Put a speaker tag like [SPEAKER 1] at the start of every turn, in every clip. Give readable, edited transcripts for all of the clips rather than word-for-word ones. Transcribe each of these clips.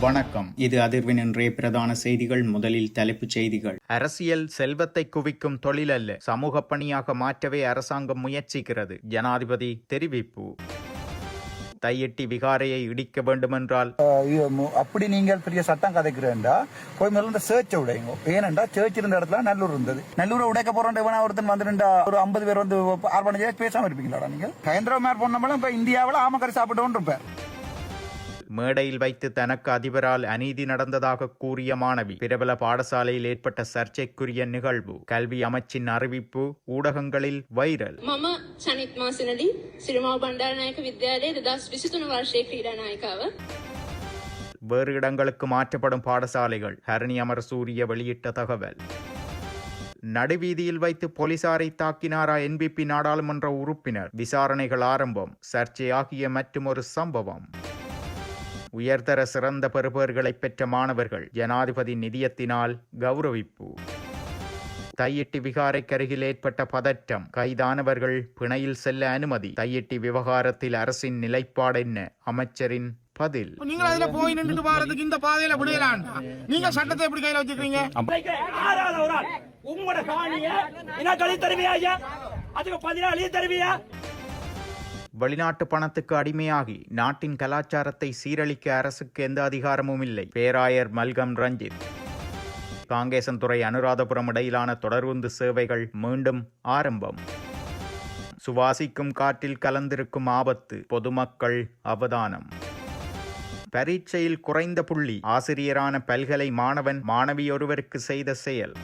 [SPEAKER 1] வணக்கம். இது அதிர்வின் இன்றைய பிரதான செய்திகள். முதலில் தலைப்புச் செய்திகள். அரசியல் செல்வத்தை குவிக்கும் தொழில் அல்ல, சமூக பணியாக மாற்றவே அரசாங்கம் முயற்சிக்கிறது. ஜனாதிபதி தெரிவிப்பு. தையிட்டி விகாரையை இடிக்க வேண்டுமென்றால்
[SPEAKER 2] அப்படி நீங்கள் பெரிய சட்டம் கதைக்கிறேன்டா போய் முதல்ல இந்த சர்ச்சை உடையுங்க. ஏனென்றா சர்ச் இருந்த இடத்துல நல்லூர் இருந்தது. நல்லூரை உடைக்க போறோம் ஒருத்தன் வந்துருந்தா ஒரு 50 பேர் வந்து ஆர்ப்பாட்டம் பேசாம இருப்பீங்களா? நீங்கள் ஹைதராபாத் போனோம்னா இப்ப இந்தியாவில் ஆமக்கறி சாப்பிட்டு இருப்பேன்.
[SPEAKER 1] மேடையில் வைத்து தனக்கு அதிபரால் அநீதி நடந்ததாக கூறிய மாணவி. பிரபல பாடசாலையில் ஏற்பட்ட சர்ச்சைக்குரிய நிகழ்வு. கல்வி அமைச்சின் அறிவிப்பு ஊடகங்களில் வைரல்.
[SPEAKER 3] මම සනිත් මාසනදී සිරිමාව බණ්ඩාරනායක විද්‍යාලයේ 2023 වර්ෂයේ ක්‍රීඩා නායිකාව.
[SPEAKER 1] வேறு இடங்களுக்கு மாற்றப்படும் பாடசாலைகள். ஹரணி அமரசூரிய வெளியிட்ட தகவல். நடுவீதியில் வைத்து போலீசாரை தாக்கினாரா என்பிபி நாடாளுமன்ற உறுப்பினர்? விசாரணைகள் ஆரம்பம். சர்ச்சையாகிய மற்றுமொரு சம்பவம். உயர்தர சிறந்த பெறுபேறுகளை பெற்ற மாணவர்கள் ஜனாதிபதி நிதியத்தினால் கௌரவிப்பு. தையிட்டி விகாரைக்கருகில் ஏற்பட்ட பதற்றம். கைதானவர்கள் பிணையில் செல்ல அனுமதி. தையிட்டி விவகாரத்தில் அரசின் நிலைப்பாடு என்ன? அமைச்சரின் பதில்.
[SPEAKER 4] நீங்க அதுல போய் நின்று பாரதுக்கு இந்த பாதையில விடலாம். நீங்க சட்டத்தை எப்படி கையில வச்சுக்கிறீங்க?
[SPEAKER 5] உங்களோட காணிய என்ன கழி தருவியா? அதுக்கு 14 தருவியா?
[SPEAKER 1] வெளிநாட்டு பணத்துக்கு அடிமையாகி நாட்டின் கலாச்சாரத்தை சீரழிக்க அரசுக்கு எந்த அதிகாரமும் இல்லை. பேராயர் மல்கம் ரஞ்சித். காங்கேசன்துறை அனுராதபுரம் இடையிலான தொடருந்து சேவைகள் மீண்டும் ஆரம்பம். சுவாசிக்கும் காற்றில் கலந்திருக்கும் ஆபத்து, பொதுமக்கள் அவதானம். பரீட்சையில் குறைந்த புள்ளி. ஆசிரியரான பல்கலை மாணவன் மாணவியொருவருக்கு செய்த செயல்.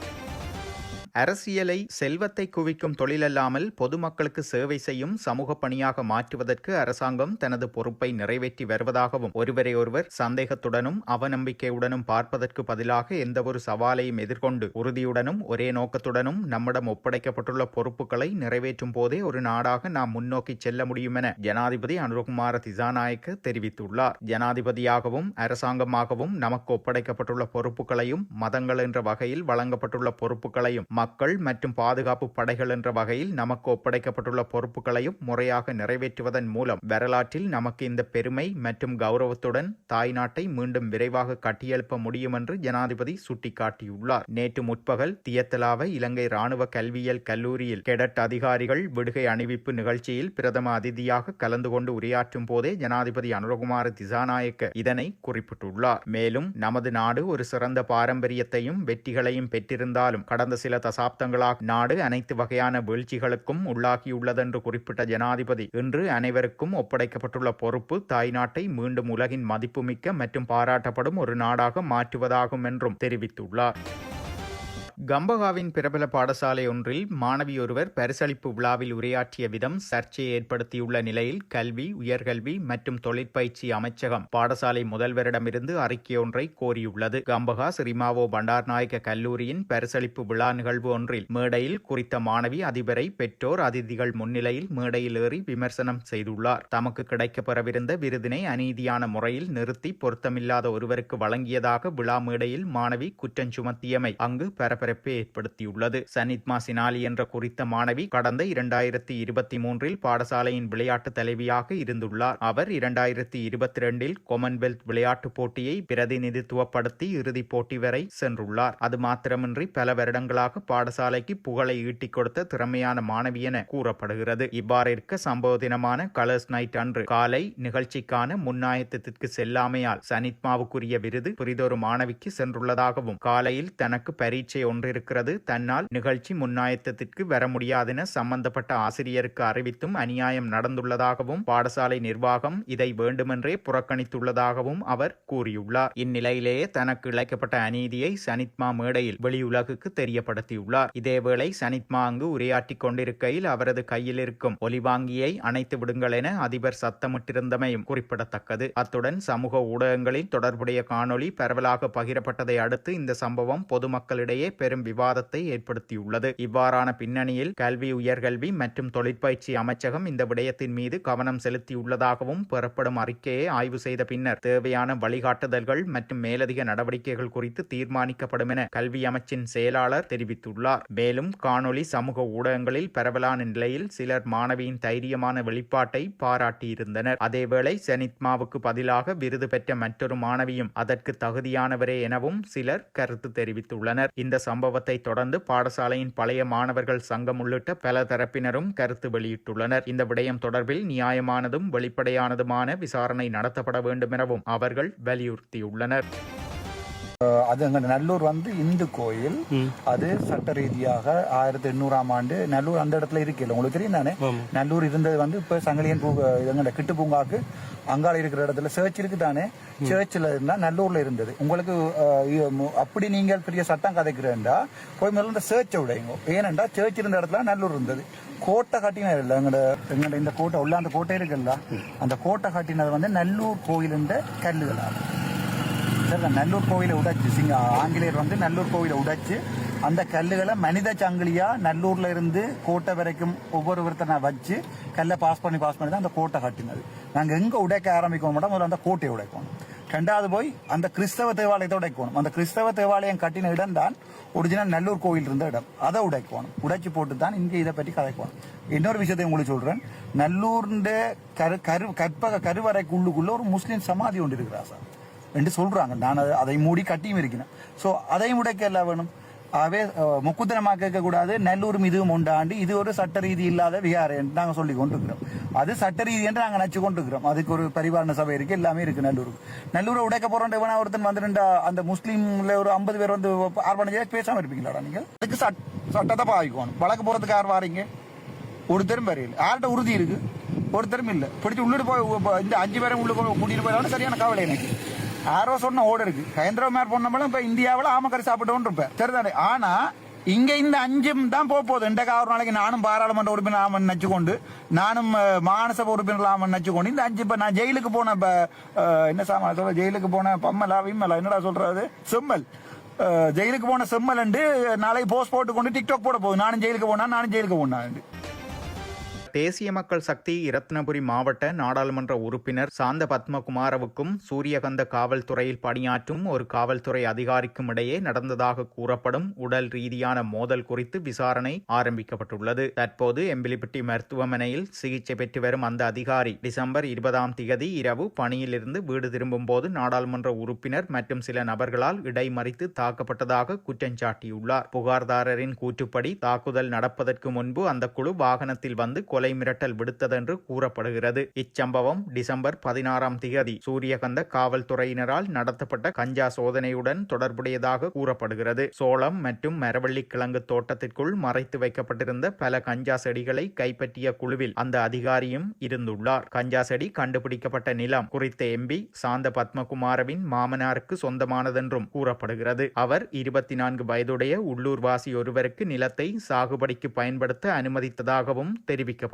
[SPEAKER 1] அரசியலை செல்வத்தை குவிக்கும் தொழிலல்லாமல் பொதுமக்களுக்கு சேவை செய்யும் சமூக பணியாக மாற்றுவதற்கு அரசாங்கம் தனது பொறுப்பை நிறைவேற்றி வருவதாகவும், ஒருவரை ஒருவர் சந்தேகத்துடனும் அவநம்பிக்கையுடனும் பார்ப்பதற்கு பதிலாக எந்தவொரு சவாலையும் எதிர்கொண்டு உறுதியுடனும் ஒரே நோக்கத்துடனும் நம்மிடம் ஒப்படைக்கப்பட்டுள்ள பொறுப்புகளை நிறைவேற்றும் போதே ஒரு நாடாக நாம் முன்னோக்கி செல்ல முடியும் என ஜனாதிபதி அனுரகுமார திசாநாயக்க தெரிவித்துள்ளார். ஜனாதிபதியாகவும் அரசாங்கமாகவும் நமக்கு ஒப்படைக்கப்பட்டுள்ள பொறுப்புகளையும், மதங்கள் என்ற வகையில் வழங்கப்பட்டுள்ள பொறுப்புகளையும், மக்கள் மற்றும் பாதுகாப்பு படைகள் என்ற வகையில் நமக்கு ஒப்படைக்கப்பட்டுள்ள பொறுப்புகளையும் முறையாக நிறைவேற்றுவதன் மூலம் வரலாற்றில் நமக்கு இந்த பெருமை மற்றும் கௌரவத்துடன் தாய் நாட்டை மீண்டும் விரைவாக கட்டியெழுப்ப முடியும் என்று ஜனாதிபதி சுட்டிக்காட்டியுள்ளார். நேற்று முற்பகல் தியத்தலாவ இலங்கை ராணுவ கல்வியியல் கல்லூரியில் கெடட் அதிகாரிகள் விடுகை அணிவிப்பு நிகழ்ச்சியில் பிரதம அதிதியாக கலந்து கொண்டு உரையாற்றும் போதே ஜனாதிபதி அனுரகுமார திசாநாயக்க இதனை குறிப்பிட்டுள்ளார். மேலும் நமது நாடு ஒரு சிறந்த பாரம்பரியத்தையும் வெற்றிகளையும் பெற்றிருந்தாலும் கடந்த சில தசாப்தங்களாக நாடு அனைத்து வகையான வீழ்ச்சிகளுக்கும் உள்ளாகியுள்ளதென்று குறிப்பிட்ட ஜனாதிபதி, இன்று அனைவருக்கும் ஒப்படைக்கப்பட்டுள்ள பொறுப்பு தாய்நாட்டை மீண்டும் உலகின் மதிப்புமிக்க மற்றும் பாராட்டப்படும் ஒரு நாடாக மாற்றுவதாகும் என்றும் தெரிவித்துள்ளார். கம்பகாவின் பிரபல பாடசாலை ஒன்றில் மாணவி ஒருவர் பரிசளிப்பு விழாவில் உரையாற்றிய விதம் சர்ச்சையை ஏற்படுத்தியுள்ள நிலையில் கல்வி, உயர்கல்வி மற்றும் தொழிற்பயிற்சி அமைச்சகம் பாடசாலை முதல்வரிடமிருந்து அறிக்கை ஒன்றை கோரியுள்ளது. கம்பகா ஸ்ரீமாவோ பண்டார்நாயக்க கல்லூரியின் பரிசளிப்பு விழா நிகழ்வு ஒன்றில் மேடையில் குறித்த மாணவி அதிபரை பெற்றோர் அதிதிகள் முன்னிலையில் மேடையில் ஏறி விமர்சனம் செய்துள்ளார். தமக்கு கிடைக்கப்பெறவிருந்த விருதினை அநீதியான முறையில் நிறுத்தி பொருத்தமில்லாத ஒருவருக்கு வழங்கியதாக விழா மேடையில் மாணவி குற்றம் சுமத்தியமை அங்கு பரபரப்பை ஏற்படுத்தியுள்ளது. சனித்மா சினாலி என்ற குறித்த மாணவி கடந்த 2023 பாடசாலையின் விளையாட்டு தலைவியாக இருந்துள்ளார். அவர் 2022 காமன்வெல்த் விளையாட்டுப் போட்டியை பிரதிநிதித்துவப்படுத்தி இறுதிப் போட்டி வரை சென்றுள்ளார். அது மாத்திரமின்றி பல வருடங்களாக பாடசாலைக்கு புகழை ஈட்டிக் கொடுத்த திறமையான மாணவி என கூறப்படுகிறது. இவ்வாறு இருக்க சம்பவ தினமான கலர்ஸ் நைட் அன்று காலை நிகழ்ச்சிக்கான முன்னாயத்தத்திற்கு செல்லாமையால் சனித்மாவுக்குரிய விருது புரிதொரு மாணவிக்கு சென்றுள்ளதாகவும், காலையில் தனக்கு பரீட்சை ஒன்றிருக்கிறது, தன்னால் நிகழ்ச்சி முன்னாயத்தத்திற்கு வர முடியாதென சம்பந்தப்பட்ட ஆசிரியருக்கு அறிவித்தும் அநியாயம் நடந்துள்ளதாகவும், பாடசாலை நிர்வாகம் இதை வேண்டுமென்றே புறக்கணித்துள்ளதாகவும் அவர் கூறியுள்ளார். இந்நிலையிலேயே தனக்கு இழைக்கப்பட்ட அநீதியை சனித்மா மேடையில் வெளியுலகுக்கு தெரியப்படுத்தியுள்ளார். இதேவேளை சனித்மா அங்கு உரையாற்றிக் கொண்டிருக்கையில் அவரது கையில் இருக்கும் ஒலிவாங்கியை அணைத்து விடுங்கள் என அதிபர் சத்தமிட்டிருந்தமையும் குறிப்பிடத்தக்கது. அத்துடன் சமூக ஊடகங்களில் தொடர்புடைய காணொலி பரவலாக பகிரப்பட்டதை அடுத்து இந்த சம்பவம் பொதுமக்களிடையே பெரும் விவாதத்தை ஏற்படுத்தியுள்ளது. இவ்வாறான பின்னணியில் கல்வி, உயர்கல்வி மற்றும் தொழிற்பயிற்சி அமைச்சகம் இந்த விடயத்தின் மீது கவனம் செலுத்தியுள்ளதாகவும் பெறப்படும் அறிக்கையை ஆய்வு செய்த பின்னர் தேவையான வழிகாட்டுதல்கள் மற்றும் மேலதிக நடவடிக்கைகள் குறித்து தீர்மானிக்கப்படும் என கல்வி அமைச்சின் செயலாளர் தெரிவித்துள்ளார். மேலும் காணொலி சமூக ஊடகங்களில் பரவலான நிலையில் சிலர் மாணவியின் தைரியமான வெளிப்பாட்டை பாராட்டியிருந்தனர். அதேவேளை செனித்மாவுக்கு பதிலாக விருது பெற்ற மற்றொரு மாணவியும் அதற்கு தகுதியானவரே எனவும் சிலர் கருத்து தெரிவித்துள்ளனர். இந்த சம்பவத்தை தொடர்ந்து பாடசாலையின் பழைய மாணவர்கள் சங்கம் உள்ளிட்ட பல தரப்பினரும் கருத்து வெளியிட்டுள்ளனர். இந்த விடயம் தொடர்பில் நியாயமானதும் வெளிப்படையானதுமான விசாரணை நடத்தப்பட வேண்டும் எனவும் அவர்கள் வலியுறுத்தியுள்ளனர்.
[SPEAKER 2] அது அங்க நல்லூர் இந்து கோயில், அது சட்ட ரீதியாக 1800ஆம் ஆண்டு நல்லூர் அந்த இடத்துல இருக்கல, உங்களுக்கு தெரியும் தானே. நல்லூர் இருந்தது இப்ப சங்கிலியன் எங்க கிட்டு பூங்காக்கு அங்கால இருக்கிற இடத்துல சர்ச் இருக்கு தானே. சர்ச்சில் இருந்தா நல்லூர்ல இருந்தது. உங்களுக்கு அப்படி நீங்கள் பெரிய சட்டம் கதைக்கிறேன்டா போய் முதல்ல இந்த சர்ச்சை விடைங்க. ஏனென்றா சர்ச் இருந்த இடத்துல நல்லூர் இருந்தது. கோட்டை கட்டினது இல்லை, எங்கட இந்த கோட்டை உள்ள அந்த கோட்டை இருக்குல்ல, அந்த கோட்டை கட்டினது நல்லூர் கோயிலுன்ற கல்லுகளால். நல்லூர் கோயிலை உடைச்சு ஆங்கிலேயர் நல்லூர் கோயிலை உடைச்சு அந்த கல்லுகளை மனித சங்கிலியா நல்லூர்ல இருந்து கோட்டை வரைக்கும் ஒவ்வொருத்தனை வச்சு கல்லை பாஸ் பண்ணி தான் அந்த கோட்டை கட்டினது. நாங்க எங்க உடைக்க ஆரம்பிக்கணும் மேடம், முதல்ல அந்த கோட்டையை உடைக்கணும். ரெண்டாவது போய் அந்த கிறிஸ்தவ தேவாலயத்தை உடைக்கணும். அந்த கிறிஸ்தவ தேவாலயம் கட்டின இடம் தான் ஒரிஜினல் நல்லூர் கோயில் இருந்த இடம். அதை உடைக்கணும். உடைச்சு போட்டு தான் இங்க இதை பற்றி கதைக்கணும். இன்னொரு விஷயத்தை உங்களுக்கு சொல்றேன். நல்லூர்ன்ற கற்பக கருவறைக்குள்ளுக்குள்ள ஒரு முஸ்லீம் சமாதி ஒன்று இருக்கிறா சார் என்று சொல்றாங்க. நான் அதை மூடி கட்டியும் இருக்கிறேன். ஸோ அதையும் உடைக்க எல்லாம் வேணும். ஆகவே முக்குத்தனமாக கேட்கக்கூடாது. நல்லூரும் இதுவும் உண்டாண்டு இது ஒரு சட்ட ரீதி இல்லாத விகாரம் என்று நாங்கள் சொல்லி கொண்டிருக்கிறோம். அது சட்ட ரீதி என்று நாங்கள் நினைச்சு கொண்டிருக்கிறோம். அதுக்கு ஒரு பரிபாலன சபை இருக்கு, எல்லாமே இருக்கு. நல்லூரை உடைக்க போறோம். ஒருத்தன் அந்த முஸ்லீம்ல ஒரு 50 பேர் ஆர்ப்பாட்டம் பேசாம இருப்பீங்களா நீங்கள்? அதுக்கு சட்டத்தை பாவிக்கணும். வழக்கு போறதுக்கு யார் வாரீங்க? ஒருத்தரும் வரையில் யார்கிட்ட உறுதி இருக்கு? ஒருத்தரும் இல்லை. பிடிச்சி உள்ளிட்டு போய் இந்த 5 பேரும் உள்ள கூட்டிட்டு போயிடாலும் சரியான கவலை எனக்கு. யாரோ சொன்ன ஓட இருக்கு. ஹைதராபாத் போனோம்னா இப்ப இந்தியாவில் ஆமக்கறி சாப்பிட்டு இருப்பேன் சரிதானே. ஆனா இங்க இந்த 5 தான் போகுது. இன்றைக்கு ஒரு நாளைக்கு நானும் பாராளுமன்ற உறுப்பினர் ஆமன் நினைச்சுக்கொண்டு, நானும் மாநசபை உறுப்பினர் ஆமன் நினைச்சுக்கொண்டு இந்த 5 இப்ப நான் ஜெயிலுக்கு போன என்ன சாமா சொல்ற ஜெயிலுக்கு போன பம்மலா விம்மலா என்னடா சொல்றது செம்மல் ஜெயிலுக்கு போன செம்மல் நாளை போஸ்ட் போட்டு கொண்டு டிக்டாக் போட போகுது. நானும் ஜெயிலுக்கு போனா
[SPEAKER 1] தேசிய மக்கள் சக்தி இரத்னபுரி மாவட்ட நாடாளுமன்ற உறுப்பினர் சாந்த பத்மகுமாரவுக்கும் சூரியகந்த காவல்துறையில் பணியாற்றும் ஒரு காவல்துறை அதிகாரிக்கும் இடையே நடந்ததாக கூறப்படும் உடல் ரீதியான மோதல் குறித்து விசாரணை ஆரம்பிக்கப்பட்டுள்ளது. தற்போது எம்பிலிப்பட்டி மருத்துவமனையில் சிகிச்சை பெற்று வரும் அந்த அதிகாரி டிசம்பர் 20ஆம் தேதி இரவு பணியிலிருந்து வீடு திரும்பும் போது நாடாளுமன்ற உறுப்பினர் மற்றும் சில நபர்களால் இடைமறித்து தாக்கப்பட்டதாக குற்றஞ்சாட்டியுள்ளார். புகார்தாரரின் கூற்றுப்படி தாக்குதல் நடப்பதற்கு முன்பு அந்த குழு வாகனத்தில் வந்து கொலை மிரட்டல் விடுத்ததென்று கூறப்படுகிறது. இச்சம்பவம் டிசம்பர் 16ஆம் தேதி சூரியகந்த காவல்துறையினரால் நடத்தப்பட்ட கஞ்சா சோதனையுடன் தொடர்புடையதாக கூறப்படுகிறது. சோளம் மற்றும் மரவள்ளி கிழங்கு தோட்டத்திற்குள் மறைத்து வைக்கப்பட்டிருந்த பல கஞ்சா செடிகளை கைப்பற்றிய குழுவில் அந்த அதிகாரியும் இருந்துள்ளார். கஞ்சா செடி கண்டுபிடிக்கப்பட்ட நிலம் குறித்த எம்பி சாந்த பத்மகுமாரவின் மாமனாருக்கு சொந்தமானதென்றும் கூறப்படுகிறது. அவர் 24 வயதுடைய உள்ளூர்வாசி ஒருவருக்கு நிலத்தை சாகுபடிக்கு பயன்படுத்த அனுமதித்ததாகவும் தெரிவிக்கப்பட்டது.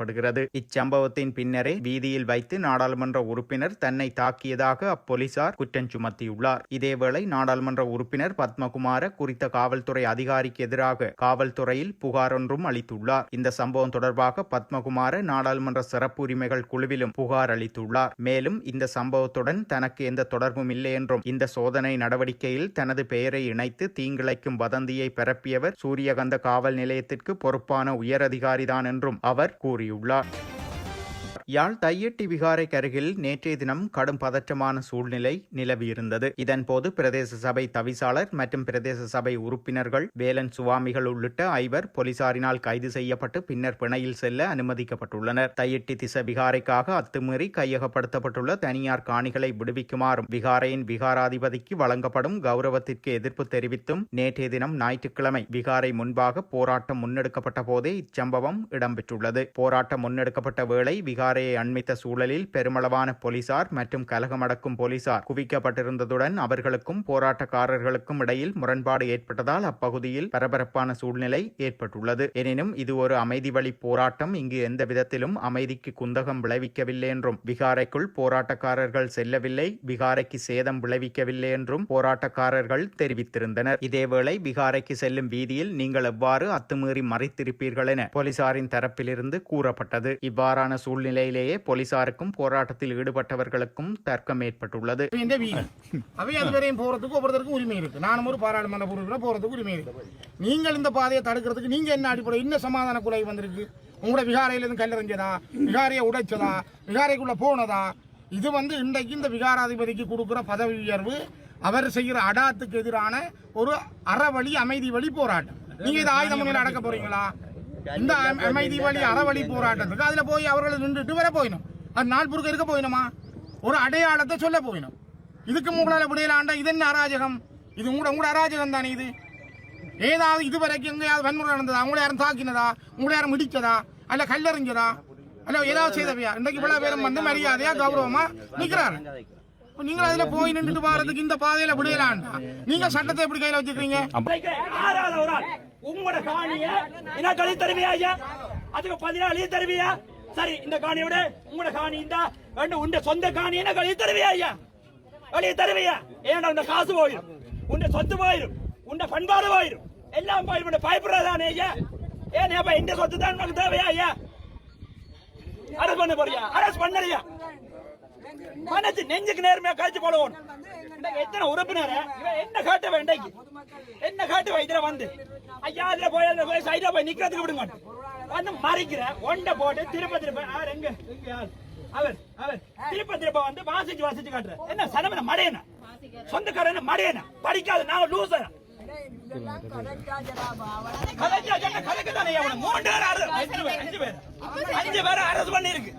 [SPEAKER 1] இச்சம்பவத்தின் பின்னரே வீதியில் வைத்து நாடாளுமன்ற உறுப்பினர் தன்னை தாக்கியதாக அப்போலீசார் குற்றம் சுமத்தியுள்ளார். இதேவேளை நாடாளுமன்ற உறுப்பினர் பத்மகுமார குறித்த காவல்துறை அதிகாரிக்கு எதிராக காவல்துறையில் புகார் ஒன்றும் அளித்துள்ளார். இந்த சம்பவம் தொடர்பாக பத்மகுமார நாடாளுமன்ற சிறப்பு உரிமைகள் குழுவிலும் புகார் அளித்துள்ளார். மேலும் இந்த சம்பவத்துடன் தனக்கு எந்த தொடர்பும் இல்லை என்றும் இந்த சோதனை நடவடிக்கையில் தனது பெயரை இணைத்து தீங்கிழைக்கும் வதந்தியை பரப்பியவர் சூரியகந்த காவல் நிலையத்திற்கு பொறுப்பான உயரதிகாரிதான் என்றும் அவர் கூறியுள்ளார். யாழ் தையட்டி விகாரைக்கு அருகில் நேற்றைய தினம் கடும் பதற்றமான சூழ்நிலை நிலவியிருந்தது. இதன்போது பிரதேச சபை தவிசாளர் மற்றும் பிரதேச சபை உறுப்பினர்கள் வேலன் சுவாமிகள் உள்ளிட்ட 5 போலீசாரினால் கைது செய்யப்பட்டு பின்னர் பிணையில் செல்ல அனுமதிக்கப்பட்டுள்ளனர். தையட்டி திசை விகாரைக்காக அத்துமீறி கையகப்படுத்தப்பட்டுள்ள தனியார் காணிகளை விடுவிக்குமாறும் விகாரையின் விகாராதிபதிக்கு வழங்கப்படும் கௌரவத்திற்கு எதிர்ப்பு தெரிவித்தும் நேற்றைய தினம் ஞாயிற்றுக்கிழமை விகாரை முன்பாக போராட்டம் முன்னெடுக்கப்பட்ட போதே இச்சம்பவம் இடம்பெற்றுள்ளது. போராட்டம் முன்னெடுக்கப்பட்ட வேளை விகாரை விகாரையை அண்மித்த சூழலில் பெருமளவான போலீசார் மற்றும் கலகமடக்கும் போலீசார் குவிக்கப்பட்டிருந்ததுடன் அவர்களுக்கும் போராட்டக்காரர்களுக்கும் இடையில் முரண்பாடு ஏற்பட்டதால் அப்பகுதியில் பரபரப்பான சூழ்நிலை ஏற்பட்டுள்ளது. எனினும் இது ஒரு அமைதி வழி போராட்டம், இங்கு எந்த விதத்திலும் அமைதிக்கு குந்தகம் விளைவிக்கவில்லை என்றும், விகாரைக்குள் போராட்டக்காரர்கள் செல்லவில்லை, விகாரைக்கு சேதம் விளைவிக்கவில்லை என்றும் போராட்டக்காரர்கள் தெரிவித்திருந்தனர். இதேவேளை விகாரைக்கு செல்லும் வீதியில் நீங்கள் எவ்வாறு அத்துமீறி மறைத்திருப்பீர்கள் என போலீசாரின் தரப்பிலிருந்து கூறப்பட்டது. இவ்வாறான சூழ்நிலையிலேயே போலீசாருக்கும் போராட்டத்தில் ஈடுபட்டவர்களுக்கும் தர்க்கம் ஏற்பட்டுள்ளது.
[SPEAKER 4] போறதுக்கு ஒவ்வொருத்தருக்கும் உரிமை இருக்கு. நானும் ஒரு பாராளுமன்ற உறுப்பினர், போறதுக்கு உரிமை இருக்கு. நீங்கள் இந்த பாதையை தடுக்கிறதுக்கு நீங்க என்ன அடிப்படை, இன்னும் சமாதான குலை வந்திருக்கு? உங்களோட விகாரையில இருந்து கல்லறிஞ்சதா, விகாரையை உடைச்சதா, விகாரைக்குள்ள போனதா? இது இன்றைக்கு இந்த விகாராதிபதிக்கு கொடுக்கிற பதவி உயர்வு, அவர் செய்கிற அடாத்துக்கு எதிரான ஒரு அறவழி அமைதி வழி போராட்டம். நீங்க இதை ஆயுத முறையில் அடக்க போறீங்களா? இந்த அமைதி வழி அறவழி போராட்டத்துக்கு அதுல போய் அவர்களை நின்றுட்டு வர போயிடும். அது நாள் பொறுக்க இருக்க போயிடுமா? ஒரு அடையாளத்தை சொல்ல போயிடும். இதுக்கு உங்களால விடையிலாண்டா இது என்ன அராஜகம்? இது உங்களோட அராஜகம் தானே. இது ஏதாவது இதுவரைக்கும் எங்கேயாவது வன்முறை நடந்ததா? உங்களை யாரும் தாக்கினதா? உங்களை யாரும் இடிச்சதா? அல்ல கல்லறிஞ்சதா? அல்ல ஏதாவது செய்தவையா? இன்றைக்கு இவ்வளவு பேரும் மரியாதையா கௌரவமா நிக்கிறாரு. நீங்க அதுல போய் நின்றுட்டு பாரதுக்கு இந்த பாதையில விடையிலாண்டா நீங்க சட்டத்தை எப்படி கையில வச்சுக்கிறீங்க?
[SPEAKER 5] உங்களோட காணிய என்ன கழி தருவியா ஐயா? அதுக்கு 14 தருவியா? சரி, இந்த காணியோட உங்களோட காணி இந்த உண்ட சொந்த காணி என்ன கழி தருவியா ஐயா? கழி தருவியா? ஏன்னா உண்ட காசு போயிடும், உண்ட சொத்து போயிடும், உண்ட பண்பாடு போயிடும், எல்லாம் போயிடும். பயப்படுறதானே ஐயா? ஏன் இந்த சொத்து தான் நமக்கு தேவையா ஐயா? அரசு பண்ண போறியா? அரசு பண்ணலையா? மனசு நெஞ்சுக்கு நேர்மையா காய்ச்சி போடுவோம். எத்தனை உறுப்பினர் என்ன காட்ட வேண்டாம், என்ன காட்டுவா? இதுல ஐயா அதுல போய் சைட்ல போய் நிக்கிறதுக்கு விடுங்க. மறைக்கிற ஒண்ட போட்டு திருப்ப அவர் எங்க அவர் திருப்ப வாசிச்சு காட்டுற. என்ன சனமன மடையன, சொந்தக்காரன மடையன, படிக்காத நான் லூசர். அஞ்சு பேர் அரசு பண்ணி இருக்கு.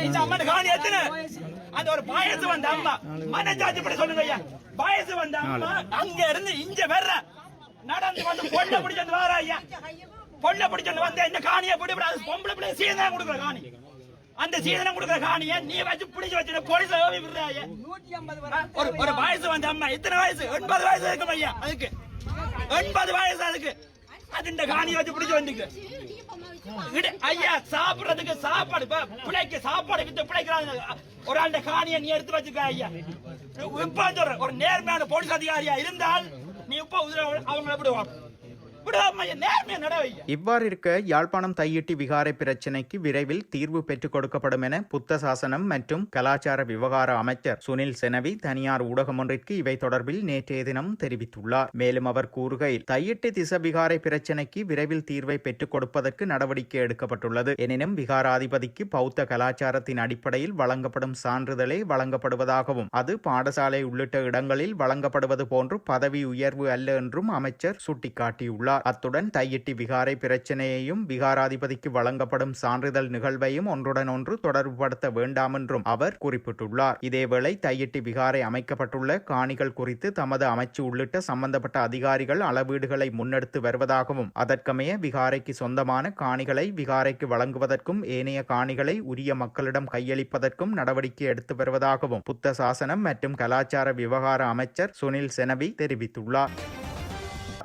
[SPEAKER 5] இந்த அம்மன் காணி எத்தனை? அந்த ஒரு பாயசம் வந்த அம்மா மனஜாட்சி படி சொல்லுங்க ஐயா. பாயசம் வந்த அம்மா அங்க இருந்து இங்க வர்ற நடந்து பொண்ணை பிடிச்சது வாரா ஐயா. பொண்ணை பிடிச்சது வந்த இந்த காணியை பிடிப்படாது. பொம்பளை பிள்ளை சீதனம் கொடுக்குற காணி, அந்த சீதனம் கொடுக்குற காணியை நீ வச்சு பிடிச்சு வச்சு போலீஸ் விடுறாங்க. ஒரு வயசு வந்த அம்மா, எத்தனை வயசு? 80 வயசு இருக்கும் ஐயா. அதுக்கு 80 வயசு. அதுக்கு அது இந்த காணியை வச்சு பிடிச்சு வந்துக்கு ஐயா. சாப்பிடுறதுக்கு சாப்பாடு, பிள்ளைக்கு சாப்பாடு வித்து பிழைக்கிறாங்க. ஒரு ஆண்ட காணியை நீ எடுத்து வச்சுக்க ஐயா. இப்ப சொல்ற ஒரு நேர்மையான போலீஸ் அதிகாரியா இருந்தால் நீ இப்ப அவங்களை விடுவாங்க.
[SPEAKER 1] இவ்வாறு இருக்க யாழ்ப்பாணம் தையிட்டி விகாரை பிரச்சினைக்கு விரைவில் தீர்வு பெற்றுக் கொடுக்கப்படும் என புத்த சாசனம் மற்றும் கலாச்சார விவகார அமைச்சர் சுனில் செனவி தனியார் ஊடகம் ஒன்றிற்கு இவை தொடர்பில் நேற்றைய தினம் தெரிவித்துள்ளார். மேலும் அவர் கூறுகையில், தையிட்டி திச விகாரை பிரச்சினைக்கு விரைவில் தீர்வை பெற்றுக் கொடுப்பதற்கு நடவடிக்கை எடுக்கப்பட்டுள்ளது. எனினும் விகாராதிபதிக்கு பௌத்த கலாச்சாரத்தின் அடிப்படையில் வழங்கப்படும் சான்றிதழே வழங்கப்படுவதாகவும் அது பாடசாலை உள்ளிட்ட இடங்களில் வழங்கப்படுவது போன்று பதவி உயர்வு அல்ல என்றும் அமைச்சர் சுட்டிக்காட்டியுள்ளார். அத்துடன் தையிட்டி விகாரை பிரச்சனையையும் விகாராதிபதிக்கு வழங்கப்படும் சான்றிதழ் நிகழ்வையும் ஒன்றுடன் ஒன்று தொடர்புபடுத்த வேண்டாம் என்றும் அவர் குறிப்பிட்டுள்ளார். இதேவேளை தையிட்டி விகாரை அமைக்கப்பட்டுள்ள காணிகள் குறித்து தமது அமைச்சு உள்ளிட்ட சம்பந்தப்பட்ட அதிகாரிகள் அளவீடுகளை முன்னெடுத்து வருவதாகவும் அதற்கமைய விகாரைக்கு சொந்தமான காணிகளை விகாரைக்கு வழங்குவதற்கும் ஏனைய காணிகளை உரிய மக்களிடம் கையளிப்பதற்கும் நடவடிக்கை எடுத்து வருவதாகவும் புத்த சாசனம் மற்றும் கலாச்சார விவகார அமைச்சர் சுனில் செனவி தெரிவித்துள்ளார்.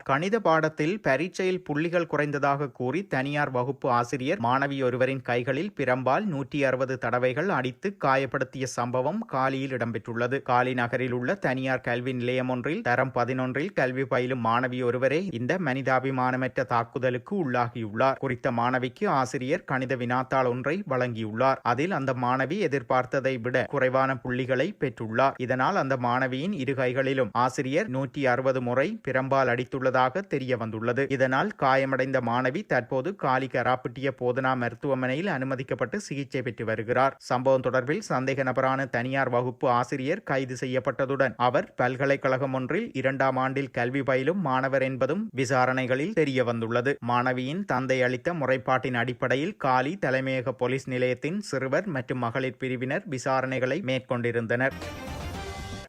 [SPEAKER 1] கணித பாடத்தில் பரீட்சையில் புள்ளிகள் குறைந்ததாக கூறி தனியார் வகுப்பு ஆசிரியர் மாணவி ஒருவரின் கைகளில் பிரம்பால் 160 தடவைகள் அடித்து காயப்படுத்திய சம்பவம் காலியில் இடம்பெற்றுள்ளது. காலி நகரில் உள்ள தனியார் கல்வி நிலையம் ஒன்றில் தரம் 11 கல்வி பயிலும் மாணவி ஒருவரே இந்த மனிதாபிமானமற்ற தாக்குதலுக்கு உள்ளாகியுள்ளார். குறித்த மாணவிக்கு ஆசிரியர் கணித வினாத்தாள் ஒன்றை வழங்கியுள்ளார். அதில் அந்த மாணவி எதிர்பார்த்ததை விட குறைவான புள்ளிகளை பெற்றுள்ளார். இதனால் அந்த மாணவியின் இரு கைகளிலும் ஆசிரியர் 160 முறை பிரம்பால் அடித்துள்ளது தெரிய வந்துள்ளது. இதனால் காயமடைந்த மாணவி தற்போது காலி கராப்பிட்டிய போதனா மருத்துவமனையில் அனுமதிக்கப்பட்டு சிகிச்சை பெற்று வருகிறார். சம்பவம் தொடர்பில் சந்தேக நபரான தனியார் வகுப்பு ஆசிரியர் கைது செய்யப்பட்டதுடன் அவர் பல்கலைக்கழகம் ஒன்றில் 2ஆம் ஆண்டில் கல்வி பயிலும் மாணவர் என்பதும் விசாரணைகளில் தெரிய வந்துள்ளது. மாணவியின் தந்தை அளித்த முறைப்பாட்டின் அடிப்படையில் காலி தலைமையக போலீஸ் நிலையத்தின் சிறுவர் மற்றும் மகளிர் பிரிவினர் விசாரணைகளை மேற்கொண்டிருந்தனர்.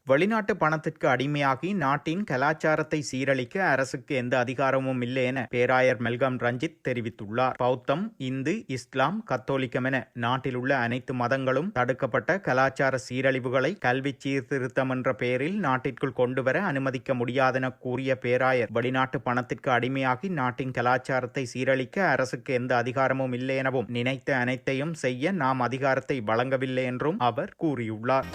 [SPEAKER 1] வெளிநாட்டு பணத்திற்கு அடிமையாகி நாட்டின் கலாச்சாரத்தை சீரழிக்க அரசுக்கு எந்த அதிகாரமும் இல்லை என பேராயர் மெல்கம் ரஞ்சித் தெரிவித்துள்ளார். பௌத்தம், இந்து, இஸ்லாம், கத்தோலிக்கம் என நாட்டில் உள்ள அனைத்து மதங்களும் தடுக்கப்பட்ட கலாச்சார சீரழிவுகளை கல்வி சீர்திருத்தம் என்ற பெயரில் நாட்டிற்குள் கொண்டுவர அனுமதிக்க முடியாதென கூறிய பேராயர், வெளிநாட்டு பணத்திற்கு அடிமையாகி நாட்டின் கலாச்சாரத்தை சீரழிக்க அரசுக்கு எந்த அதிகாரமும் இல்லை எனவும் நினைத்த அனைத்தையும் செய்ய நாம் அதிகாரத்தை வழங்கவில்லை என்றும் அவர் கூறியுள்ளார்.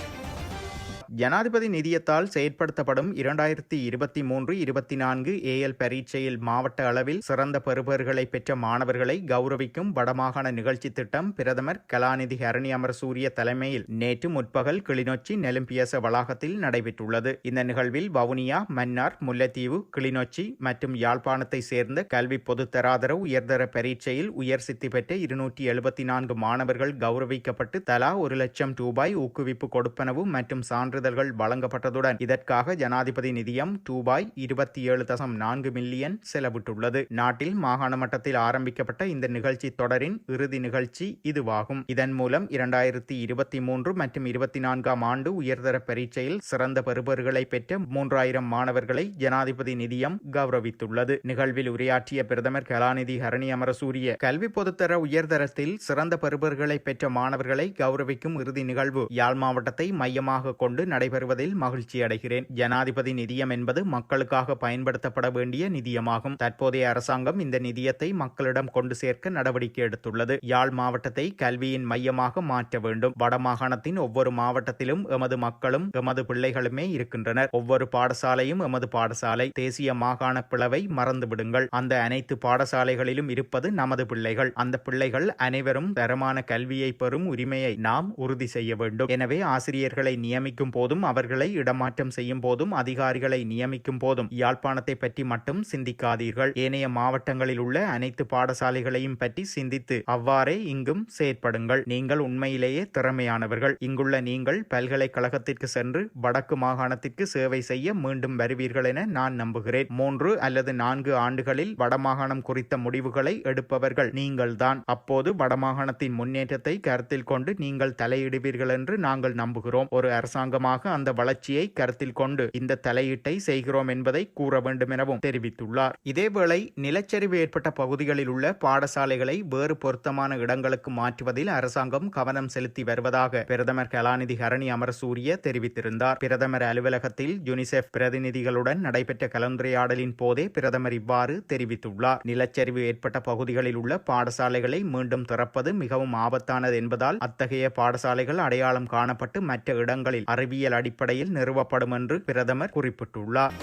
[SPEAKER 1] ஜனாதிபதி நிதியத்தால் செயற்படுத்தப்படும் 2023-24 ஏஎல் பரீட்சையில் மாவட்ட அளவில் சிறந்த பெறுபேறுகளை பெற்ற மாணவர்களை கௌரவிக்கும் வடமாகாண நிகழ்ச்சி திட்டம் பிரதமர் கலாநிதி ஹரணி அமரசூரிய தலைமையில் நேற்று முற்பகல் கிளிநொச்சி நெலும்பியச வளாகத்தில் நடைபெற்றுள்ளது. இந்த நிகழ்வில் வவுனியா, மன்னார், முல்லைத்தீவு, கிளிநொச்சி மற்றும் யாழ்ப்பாணத்தை சேர்ந்த கல்வி பொதுத்தராதர உயர்தர பரீட்சையில் உயர் சித்தி பெற்ற 274 மாணவர்கள் கௌரவிக்கப்பட்டு தலா 1 லட்சம் ரூபாய் ஊக்குவிப்பு கொடுப்பனவு மற்றும் சான்றிதழ்கள் வழங்கப்பட்டதுடன் இதற்காக ஜனாதிபதி நிதியம் ரூபாய் 27.4 மில்லியன் செலவிட்டுள்ளது. நாட்டில் மாகாண மட்டத்தில் ஆரம்பிக்கப்பட்ட இந்த நிகழ்ச்சி தொடரின் இறுதி நிகழ்ச்சி இதுவாகும். இதன் மூலம் 2023 மற்றும் 24 ஆண்டு உயர்தர பரீட்சையில் சிறந்த பெறுபேறுகளை பெற்ற 3000 மாணவர்களை ஜனாதிபதி நிதியம் கௌரவித்துள்ளது. நிகழ்வில் உரையாற்றிய பிரதமர் கலாநிதி ஹரணி அமரசூரிய, கல்வி பொதுத்தர உயர்தரத்தில் சிறந்த பெறுபேறுகளை பெற்ற மாணவர்களை கௌரவிக்கும் இறுதி நிகழ்வு யாழ் மாவட்டத்தை மையமாக கொண்டு நடைபெறுவதில் மகிழ்ச்சி அடைகிறேன். ஜனாதிபதி நிதியம் என்பது மக்களுக்காக பயன்படுத்தப்பட வேண்டிய நிதியமாகும். தற்போதைய அரசாங்கம் இந்த நிதியத்தை மக்களிடம் கொண்டு சேர்க்க நடவடிக்கை எடுத்துள்ளது. யாழ் மாவட்டத்தை கல்வியின் மையமாக மாற்ற வேண்டும். வடமாகாணத்தின் ஒவ்வொரு மாவட்டத்திலும் எமது மக்களும் எமது பிள்ளைகளுமே இருக்கின்றனர். ஒவ்வொரு பாடசாலையும் எமது பாடசாலை. தேசிய மாகாண பிளவை மறந்து விடுங்கள். அந்த அனைத்து பாடசாலைகளிலும் இருப்பது நமது பிள்ளைகள். அந்த பிள்ளைகள் அனைவரும் தரமான கல்வியை பெறும் உரிமையை நாம் உறுதி செய்ய வேண்டும். எனவே ஆசிரியர்களை நியமிக்கும் போதும், அவர்களை இடமாற்றம் செய்யும் போதும், அதிகாரிகளை நியமிக்கும் போதும் யாழ்ப்பாணத்தை பற்றி மட்டும் சிந்திக்காதீர்கள். ஏனைய மாவட்டங்களில் உள்ள அனைத்து பாடசாலைகளையும் பற்றி சிந்தித்து அவ்வாறே இங்கும் செயற்படுங்கள். நீங்கள் உண்மையிலேயே திறமையானவர்கள். இங்குள்ள நீங்கள் பல்கலைக்கழகத்திற்கு சென்று வடக்கு மாகாணத்திற்கு சேவை செய்ய மீண்டும் வருவீர்கள் என நான் நம்புகிறேன். 3 அல்லது 4 ஆண்டுகளில் வடமாகாணம் குறித்த முடிவுகளை எடுப்பவர்கள் நீங்கள்தான். அப்போது வடமாகாணத்தின் முன்னேற்றத்தை கருத்தில் கொண்டு நீங்கள் தலையிடுவீர்கள் என்று நாங்கள் நம்புகிறோம். ஒரு அரசாங்கமாக அந்த வளர்ச்சியை கருத்தில் கொண்டு இந்த தலையீட்டை செய்கிறோம் என்பதை கூற வேண்டும் எனவும் தெரிவித்துள்ளார். இதேவேளை நிலச்சரிவு ஏற்பட்ட பகுதிகளில் உள்ள பாடசாலைகளை வேறு பொருத்தமான இடங்களுக்கு மாற்றுவதில் அரசாங்கம் கவனம் செலுத்தி வருவதாக பிரதமர் கலாநிதி ஹரணி அமரசூரிய தெரிவித்திருந்தார். பிரதமர் அலுவலகத்தில் யுனிசெஃப் பிரதிநிதிகளுடன் நடைபெற்ற கலந்துரையாடலின் போதே பிரதமர் இவ்வாறு தெரிவித்துள்ளார். நிலச்சரிவு ஏற்பட்ட பகுதிகளில் உள்ள பாடசாலைகளை மீண்டும் திறப்பது மிகவும் ஆபத்தானது என்பதால் அத்தகைய பாடசாலைகள் அடையாளம் காணப்பட்டு மற்ற இடங்களில் அறிவியல் அடிப்படையில் நிறுவப்படும் என்று பிரதமர் குறிப்பிட்டுள்ளார்.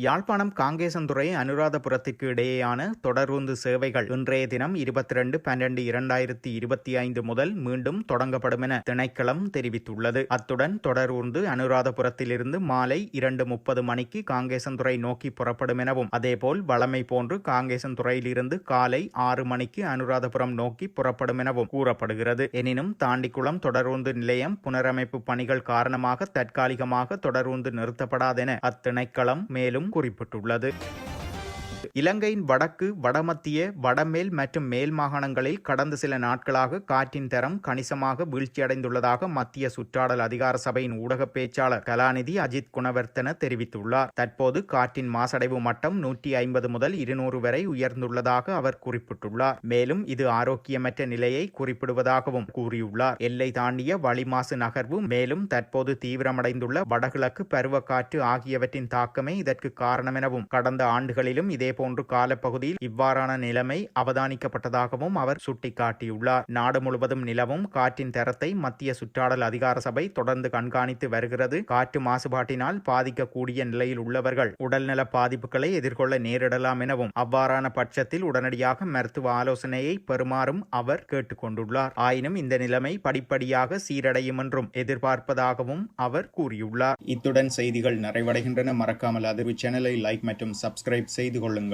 [SPEAKER 1] யாழ்ப்பாணம் காங்கேசன்துறை அனுராதபுரத்திற்கு இடையேயான தொடருந்து சேவைகள் இன்றைய தினம் 22/12/2025 முதல் மீண்டும் தொடங்கப்படும் என திணைக்களம் தெரிவித்துள்ளது. அத்துடன் தொடருந்து அனுராதபுரத்திலிருந்து மாலை 2:30 மணிக்கு காங்கேசன்துறை நோக்கி புறப்படும் எனவும், அதேபோல் வழமை போன்று காங்கேசன்துறையிலிருந்து காலை 6 மணிக்கு அனுராதபுரம் நோக்கி புறப்படும் எனவும் கூறப்படுகிறது. எனினும் தாண்டிக்குளம் தொடருந்து நிலையம் புனரமைப்பு பணிகள் காரணமாக தற்காலிகமாக தொடருந்து நிறுத்தப்படாதென அத்திணைக்களம் மேலும் குறிப்பிட்டுள்ளது. இலங்கையின் வடக்கு, வடமத்திய, வடமேல் மற்றும் மேல் மாகாணங்களில் கடந்த சில நாட்களாக காற்றின் தரம் கணிசமாக வீழ்ச்சியடைந்துள்ளதாக மத்திய சுற்றாடல் அதிகார சபையின் ஊடக பேச்சாளர் கலாநிதி அஜித் குணவர்த்தன தெரிவித்துள்ளார். தற்போது காற்றின் மாசடைவு மட்டம் 150 முதல் 200 வரை உயர்ந்துள்ளதாக அவர் குறிப்பிட்டுள்ளார். மேலும் இது ஆரோக்கியமற்ற நிலையை குறிப்பிடுவதாகவும் கூறியுள்ளார். எல்லை தாண்டிய வளிமாசு நகர்வு மேலும் தற்போது தீவிரமடைந்துள்ள வடகிழக்கு பருவக்காற்று ஆகியவற்றின் தாக்கமே இதற்கு காரணம் எனவும், கடந்த ஆண்டுகளிலும் இதேபோன்று காலப்பகுதியில் இவ்வாறான நிலைமை அவதானிக்கப்பட்டதாகவும் அவர் சுட்டிக்காட்டியுள்ளார். நாடு முழுவதும் நிலவும் காற்றின் தரத்தை மத்திய சுற்றாடல் அதிகார சபை தொடர்ந்து கண்காணித்து வருகிறது. காற்று மாசுபாட்டினால் பாதிக்கக்கூடிய நிலையில் உள்ளவர்கள் உடல்நல பாதிப்புகளை எதிர்கொள்ள நேரிடலாம் எனவும், அவ்வாறான பட்சத்தில் உடனடியாக மருத்துவ ஆலோசனையை பெறுமாறும் அவர் கேட்டுக் கொண்டுள்ளார். ஆயினும் இந்த நிலைமை படிப்படியாக சீரடையும் என்றும் எதிர்பார்ப்பதாகவும் அவர் கூறியுள்ளார். இத்துடன் செய்திகள் நிறைவடைகின்றன. மறக்காமல் அதிர்வு சேனலை லைக் மற்றும் சப்ஸ்கிரைப் செய்து கொள்ளுங்கள்.